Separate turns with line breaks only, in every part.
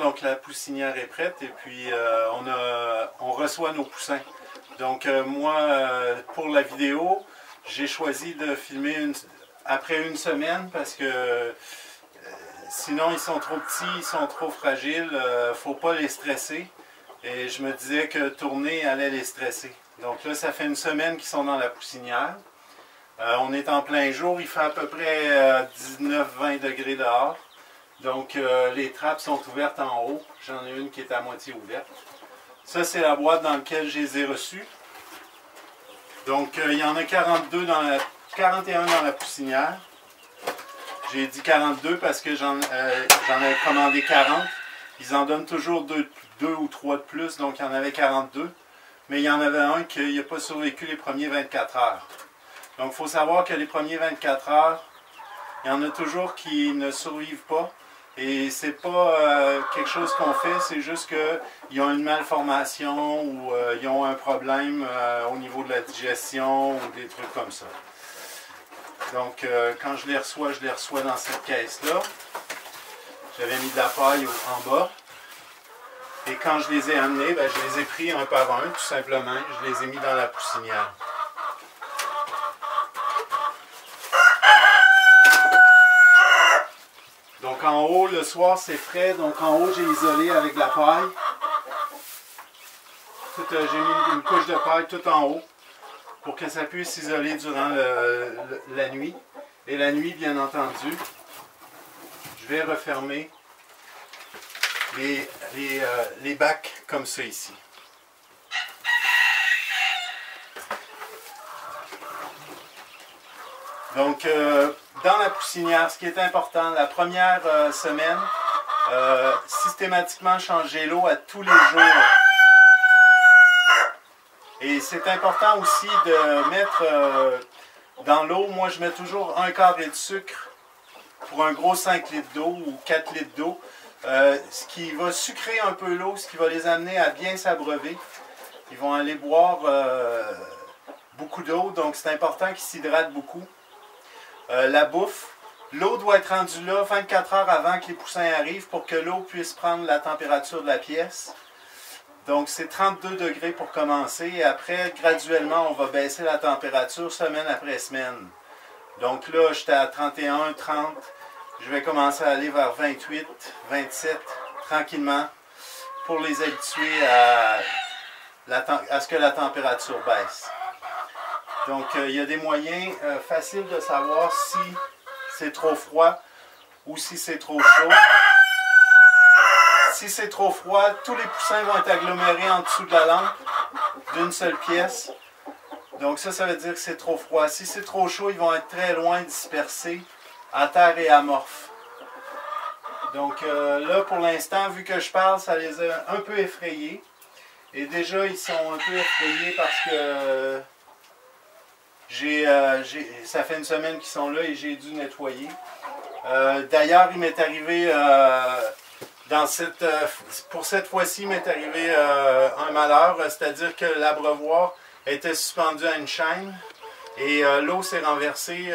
donc la poussinière est prête et puis on reçoit nos poussins. Donc moi, pour la vidéo, j'ai choisi de filmer après une semaine parce que sinon ils sont trop petits, ils sont trop fragiles, faut pas les stresser. Et je me disais que tourner allait les stresser. Donc là, ça fait une semaine qu'ils sont dans la poussinière. On est en plein jour, il fait à peu près 19-20 degrés dehors. Donc les trappes sont ouvertes en haut. J'en ai une qui est à moitié ouverte. Ça, c'est la boîte dans laquelle je les ai reçus. Donc il y en a 41 dans la poussinière. J'ai dit 42 parce que j'en ai commandé 40. Ils en donnent toujours deux ou trois de plus, donc il y en avait 42. Mais il y en avait un qui n'a pas survécu les premiers 24 heures. Donc il faut savoir que les premiers 24 heures, il y en a toujours qui ne survivent pas. Et c'est pas quelque chose qu'on fait, c'est juste qu'ils ont une malformation ou ils ont un problème au niveau de la digestion ou des trucs comme ça. Donc quand je les reçois dans cette caisse-là. J'avais mis de la paille en bas. Et quand je les ai amenés, ben, je les ai pris un par un, tout simplement. Je les ai mis dans la poussinière. Donc en haut, le soir, c'est frais. Donc en haut, j'ai isolé avec de la paille. J'ai mis une couche de paille tout en haut pour que ça puisse s'isoler durant la nuit. Et la nuit, bien entendu, je vais refermer les bacs comme ça ici. Donc, dans la poussinière, ce qui est important, la première semaine, systématiquement changer l'eau à tous les jours. Et c'est important aussi de mettre dans l'eau, moi je mets toujours un carré de sucre pour un gros 5 litres d'eau ou 4 litres d'eau. Ce qui va sucrer un peu l'eau, ce qui va les amener à bien s'abreuver. Ils vont aller boire beaucoup d'eau, donc c'est important qu'ils s'hydratent beaucoup. La bouffe, l'eau doit être rendue là 24 heures avant que les poussins arrivent pour que l'eau puisse prendre la température de la pièce. Donc c'est 32 degrés pour commencer et après, graduellement, on va baisser la température semaine après semaine. Donc là, j'étais à 31, 30. Je vais commencer à aller vers 28, 27, tranquillement, pour les habituer à ce que la température baisse. Donc, il y a des moyens faciles de savoir si c'est trop froid ou si c'est trop chaud. Si c'est trop froid, tous les poussins vont être agglomérés en dessous de la lampe d'une seule pièce. Donc ça veut dire que c'est trop froid. Si c'est trop chaud, ils vont être très loin dispersés à terre et amorphes. Donc là, pour l'instant, vu que je parle, ça les a un peu effrayés. Et déjà, ils sont un peu effrayés parce que ça fait une semaine qu'ils sont là et j'ai dû nettoyer. D'ailleurs, il m'est arrivé, pour cette fois-ci, il m'est arrivé un malheur, c'est-à-dire que l'abreuvoir était suspendu à une chaîne et l'eau s'est renversée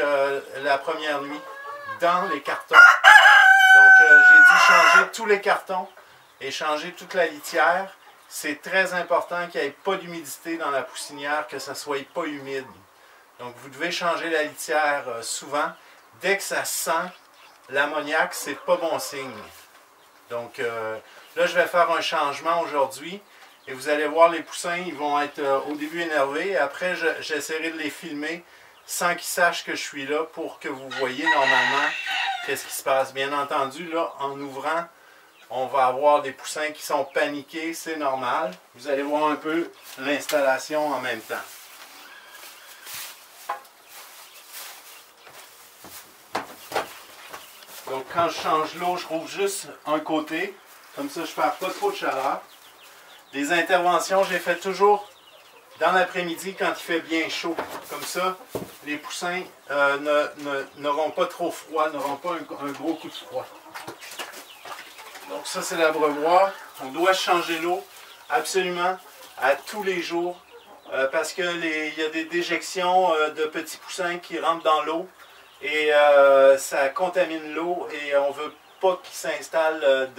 la première nuit dans les cartons. Donc j'ai dû changer tous les cartons et changer toute la litière. C'est très important qu'il n'y ait pas d'humidité dans la poussinière, que ça ne soit pas humide. Donc vous devez changer la litière souvent. Dès que ça sent l'ammoniac, c'est pas bon signe. Donc là, je vais faire un changement aujourd'hui. Et vous allez voir, les poussins, ils vont être au début énervés. Après, j'essaierai de les filmer sans qu'ils sachent que je suis là pour que vous voyez normalement qu'est-ce qui se passe. Bien entendu, là, en ouvrant, on va avoir des poussins qui sont paniqués, c'est normal. Vous allez voir un peu l'installation en même temps. Donc quand je change l'eau, je rouvre juste un côté. Comme ça, je ne perds pas trop de chaleur. Les interventions, je les fais toujours dans l'après-midi quand il fait bien chaud. Comme ça, les poussins n'auront pas trop froid, n'auront pas un gros coup de froid. Donc ça, c'est l'abreuvoir. On doit changer l'eau absolument à tous les jours parce qu'il y a des déjections de petits poussins qui rentrent dans l'eau et ça contamine l'eau et on ne veut pas qu'il s'installe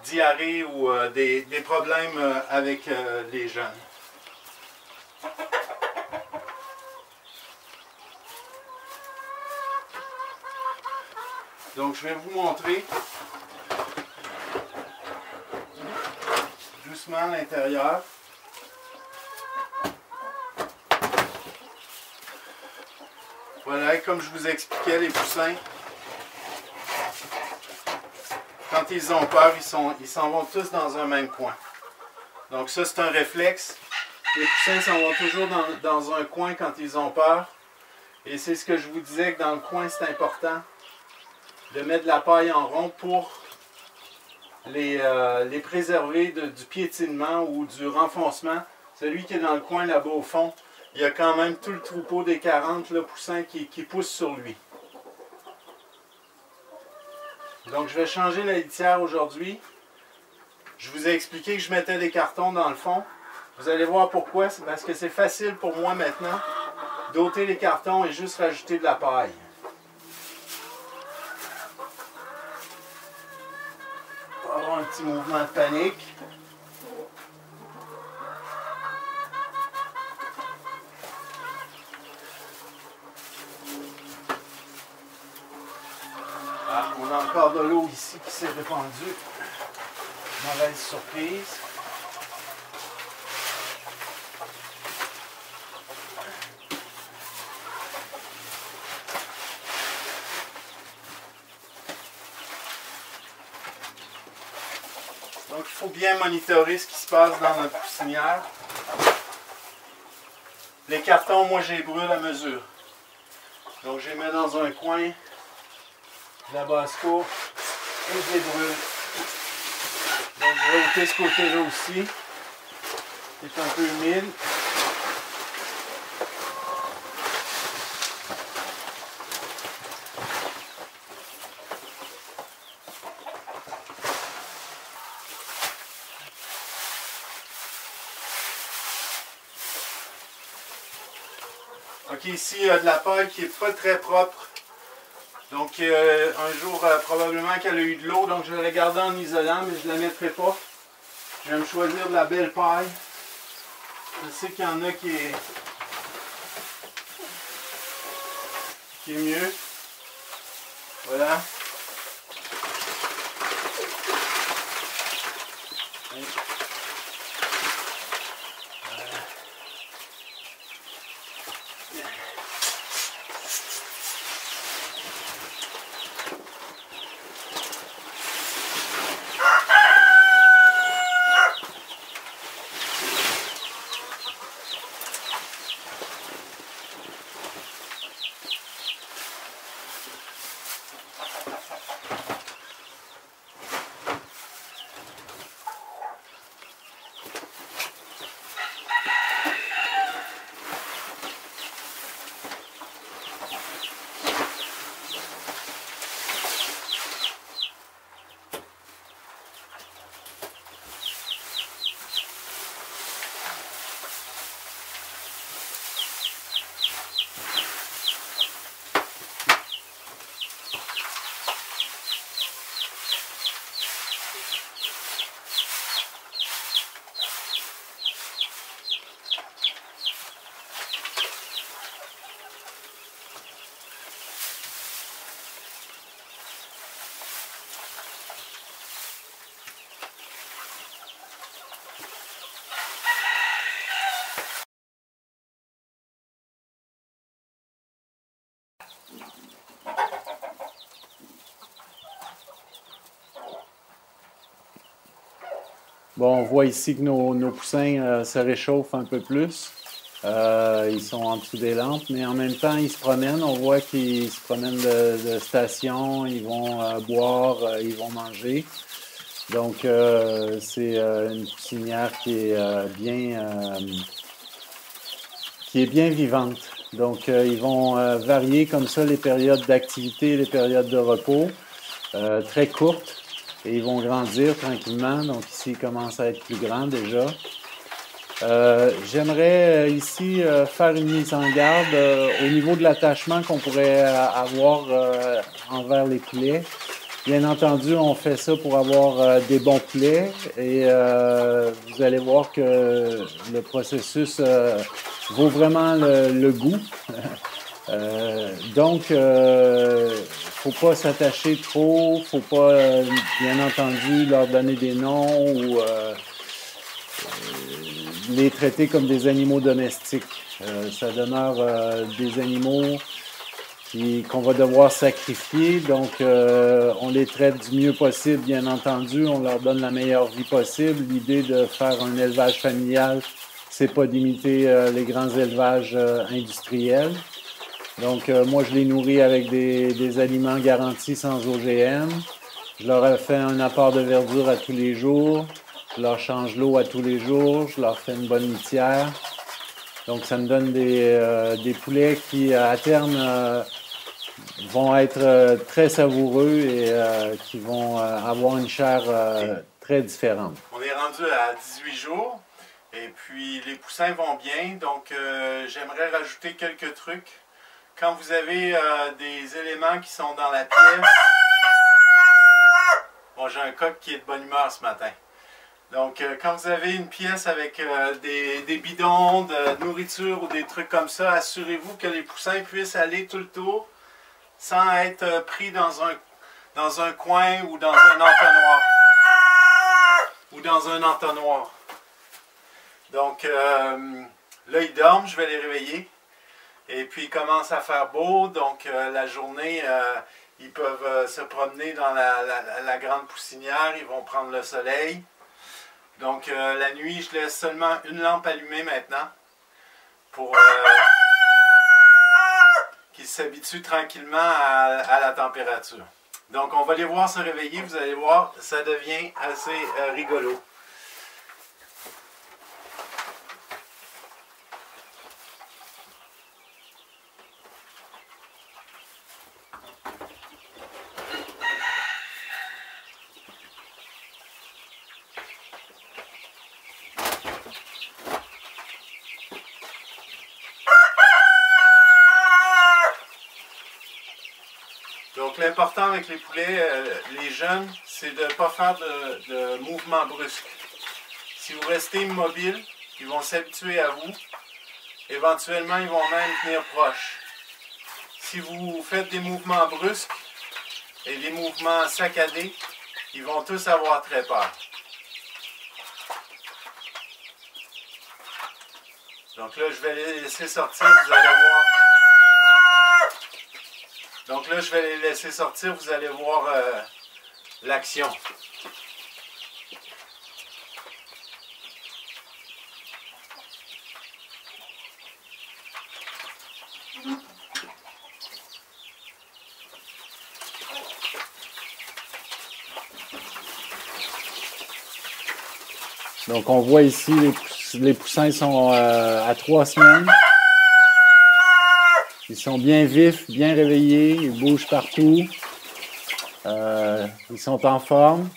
diarrhée ou des problèmes avec les jeunes. Donc je vais vous montrer doucement l'intérieur. Voilà, comme je vous expliquais, les poussins, quand ils ont peur, ils s'en vont tous dans un même coin. Donc ça, c'est un réflexe. Les poussins s'en vont toujours dans un coin quand ils ont peur. Et c'est ce que je vous disais, que dans le coin, c'est important de mettre de la paille en rond pour les préserver du piétinement ou du renfoncement. Celui qui est dans le coin là-bas au fond, il y a quand même tout le troupeau des 40 là, poussins qui poussent sur lui. Donc je vais changer la litière aujourd'hui. Je vous ai expliqué que je mettais des cartons dans le fond. Vous allez voir pourquoi. C'est parce que c'est facile pour moi maintenant d'ôter les cartons et juste rajouter de la paille. On va avoir un petit mouvement de panique. Ah, on a encore de l'eau ici qui s'est répandue. Mauvaise surprise. Donc il faut bien monitorer ce qui se passe dans notre poussinière. Les cartons, moi je les brûle à mesure. Donc je les mets dans un coin de la basse-cour et je les brûle. Donc je vais ôter ce côté-là aussi, qui est un peu humide. Ok, ici il y a de la paille qui n'est pas très propre. Donc un jour, probablement qu'elle a eu de l'eau, donc je vais la garder en isolant, mais je ne la mettrai pas. Je vais me choisir de la belle paille. Je sais qu'il y en a qui est mieux. Voilà. Bon, on voit ici que nos poussins se réchauffent un peu plus. Ils sont en dessous des lampes, mais en même temps, ils se promènent. On voit qu'ils se promènent de station, ils vont boire, ils vont manger. Donc, c'est une poussinière qui est bien vivante. Donc, ils vont varier comme ça les périodes d'activité et les périodes de repos, très courtes. Et ils vont grandir tranquillement. Donc ici, ils commencent à être plus grands déjà. J'aimerais ici faire une mise en garde au niveau de l'attachement qu'on pourrait avoir envers les poulets.
Bien entendu, on fait ça pour avoir des bons poulets et vous allez voir que le processus vaut vraiment le goût. Donc, faut pas s'attacher trop, faut pas, bien entendu, leur donner des noms ou les traiter comme des animaux domestiques. Ça demeure des animaux qu'on va devoir sacrifier. Donc, on les traite du mieux possible, bien entendu. On leur donne la meilleure vie possible. L'idée de faire un élevage familial, c'est pas d'imiter les grands élevages industriels. Donc, moi, je les nourris avec des aliments garantis sans OGM. Je leur fais un apport de verdure à tous les jours. Je leur change l'eau à tous les jours. Je leur fais une bonne litière. Donc, ça me donne des poulets qui, à terme, vont être très savoureux et qui vont avoir une chair très différente.
On est rendu à 18 jours et puis les poussins vont bien. Donc, j'aimerais rajouter quelques trucs. Quand vous avez des éléments qui sont dans la pièce... Bon, j'ai un coq qui est de bonne humeur ce matin. Donc, quand vous avez une pièce avec des bidons de nourriture ou des trucs comme ça, assurez-vous que les poussins puissent aller tout le tour sans être pris dans un coin ou dans un entonnoir. Donc, là, ils dorment, je vais les réveiller. Et puis, il commence à faire beau, donc la journée, ils peuvent se promener dans la grande poussinière, ils vont prendre le soleil. Donc, la nuit, je laisse seulement une lampe allumée maintenant pour qu'ils s'habituent tranquillement à la température. Donc, on va les voir se réveiller, vous allez voir, ça devient assez rigolo. Donc, l'important avec les poulets, les jeunes, c'est de ne pas faire de mouvements brusques. Si vous restez immobile, ils vont s'habituer à vous. Éventuellement, ils vont même venir proches. Si vous faites des mouvements brusques et des mouvements saccadés, ils vont tous avoir très peur. Donc là, je vais les laisser sortir, vous allez voir. Donc là, je vais les laisser sortir, vous allez voir l'action.
Donc, on voit ici, les poussins sont à 3 semaines. Ils sont bien vifs, bien réveillés, ils bougent partout. Ils sont en forme.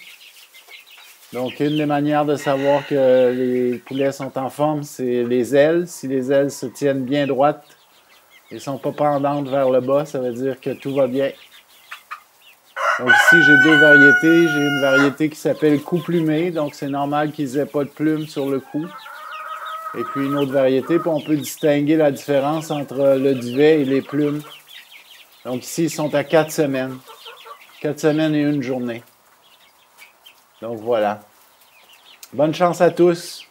Donc, une des manières de savoir que les poulets sont en forme, c'est les ailes. Si les ailes se tiennent bien droites et ne sont pas pendantes vers le bas, ça veut dire que tout va bien. Donc ici, j'ai deux variétés. J'ai une variété qui s'appelle cou plumé, donc c'est normal qu'ils n'aient pas de plumes sur le cou. Et puis une autre variété, puis on peut distinguer la différence entre le duvet et les plumes. Donc ici, ils sont à 4 semaines. 4 semaines et une journée. Donc voilà. Bonne chance à tous.